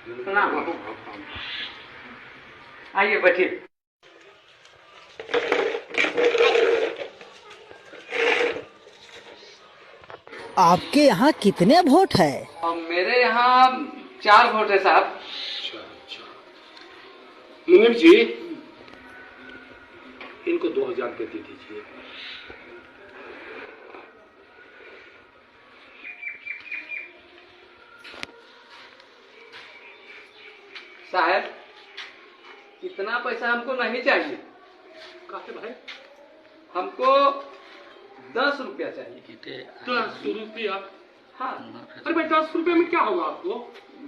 प्रणाम। आइए बैठिए। आपके यहाँ कितने वोट है? और मेरे यहाँ 4 वोट है साहब। अच्छा अच्छा। मुनीम जी, इनको 2000 रुपये दे दीजिए। साहब इतना पैसा हमको नहीं चाहिए। काहे भाई? हमको 10 रुपया चाहिए। 10 रुपया? हाँ। अरे भाई 10 रुपये में क्या होगा आपको?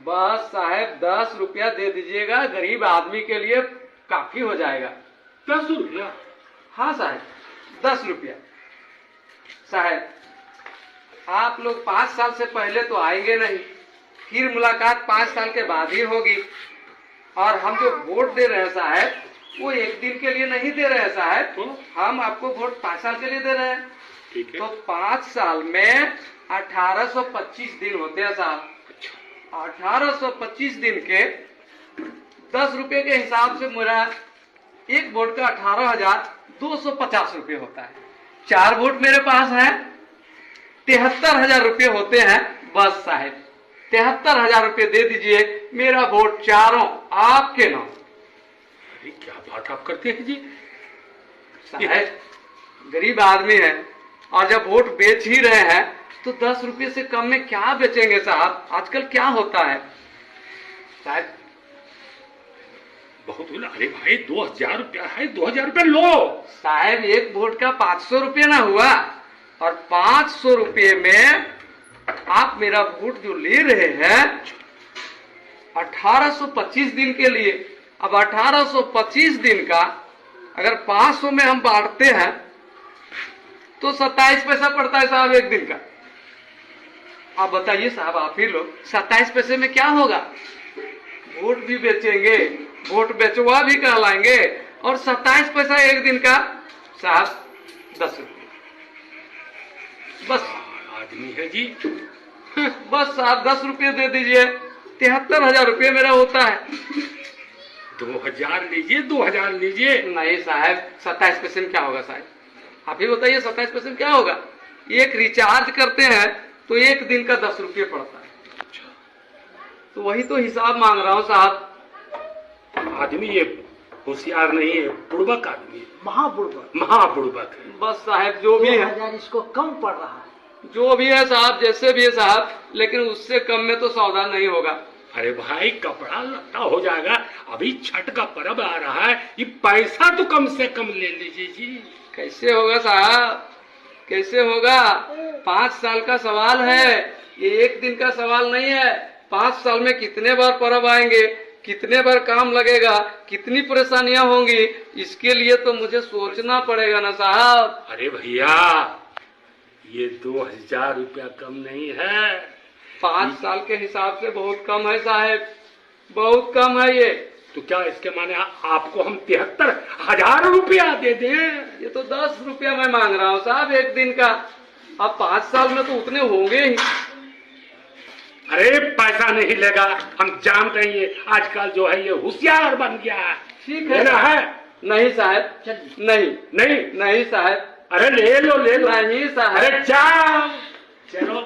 बस साहब 10 रुपया दे दीजिएगा, गरीब आदमी के लिए काफी हो जाएगा। 10 रुपया? हाँ साहब 10 रुपया। साहब आप लोग 5 साल से पहले तो आएंगे नहीं, फिर मुलाकात 5 साल के बाद ही होगी। और हम जो वोट दे रहे हैं साहब, वो 1 दिन के लिए नहीं दे रहे हैं साहब, तो? हम आपको वोट 5 साल के लिए दे रहे हैं। ठीक है। तो 5 साल में 1825 दिन होते हैं साहब। 1825 दिन के 10 रुपए के हिसाब से मेरा एक वोट का 18,250 रुपये होता है। 4 वोट मेरे पास है, 73,000 रुपये होते हैं। बस साहब 73,000 रुपये दे दीजिए, मेरा वोट चारों आपके नाम। अरे क्या बात आप करते हैं जी? साहब गरीब आदमी है, और जब वोट बेच ही रहे हैं तो 10 रुपये से कम में क्या बेचेंगे साहब? आजकल क्या होता है साहब? बहुत बोला। अरे भाई 2000 रुपया है, 2000 रुपया लो। साहब एक वोट का 500 रुपये ना हुआ, और 500 रुपये में आप मेरा वोट जो ले रहे हैं 1825 दिन के लिए। अब 1825 दिन का अगर 500 में हम बांटते हैं तो 27 पैसा पड़ता है साहब एक दिन का। आप बताइए साहब, आप ही लोग 27 पैसे में क्या होगा? वोट भी बेचेंगे, वोट बेचवा भी कहलाएंगे, और 27 पैसा एक दिन का साहब 10 रुपये। बस आदमी है जी। बस साहब 10 रुपये दे दीजिए, 73,000 रुपये मेरा होता है। 2000 लीजिए, 2000 लीजिए। नहीं साहब 27 पैसे में क्या होगा साहब? आप ही बताइए 27 पैसे में क्या होगा? एक रिचार्ज करते हैं तो एक दिन का 10 रुपये पड़ता है। तो वही तो हिसाब मांग रहा हूँ साहब। आदमी ये होशियार नहीं है, बुड़बक आदमी है, महाबुड़बक। महाबुड़बक है। बस साहब जो भी है, 2000 इसको कम पड़ रहा है। जो भी है साहब, जैसे भी है साहब, लेकिन उससे कम में तो सौदा नहीं होगा। अरे भाई कपड़ा लत्ता हो जाएगा, अभी छठ का पर्व आ रहा है, ये पैसा तो कम से कम ले लीजिए जी। कैसे होगा साहब, कैसे होगा? 5 साल का सवाल है, ये एक दिन का सवाल नहीं है। 5 साल में कितने बार पर्व आएंगे, कितने बार काम लगेगा, कितनी परेशानियां होंगी, इसके लिए तो मुझे सोचना पड़ेगा ना साहब। अरे भैया ये 2000 रुपया कम नहीं है। 5 साल के हिसाब से बहुत कम है साहब, बहुत कम है ये। तो क्या इसके माने आपको हम 73,000 रुपया दे दें? ये तो 10 रुपया मैं मांग रहा हूँ साहब एक दिन का। अब 5 साल में तो उतने होंगे ही। अरे पैसा नहीं लेगा, हम जानते हैं ये आजकल जो है ये होशियार बन गया है। ठीक है लेना है? नहीं साहब, नहीं नहीं नहीं साहब, अरे ले लो ले लो। नहीं साहब। अरे जाओ चलो।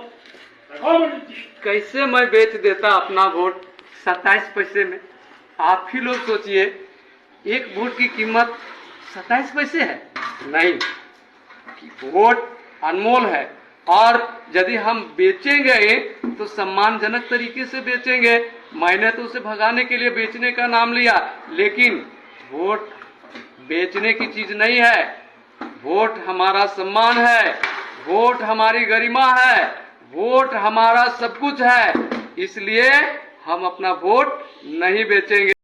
कैसे मैं बेच देता अपना वोट 27 पैसे में? आप ही लोग सोचिए, एक वोट की कीमत 27 पैसे है। नहीं, वोट अनमोल है, और यदि हम बेचेंगे तो सम्मानजनक तरीके से बेचेंगे। मैंने तो उसे भगाने के लिए बेचने का नाम लिया, लेकिन वोट बेचने की चीज नहीं है। वोट हमारा सम्मान है, वोट हमारी गरिमा है, वोट हमारा सब कुछ है। इसलिए हम अपना वोट नहीं बेचेंगे।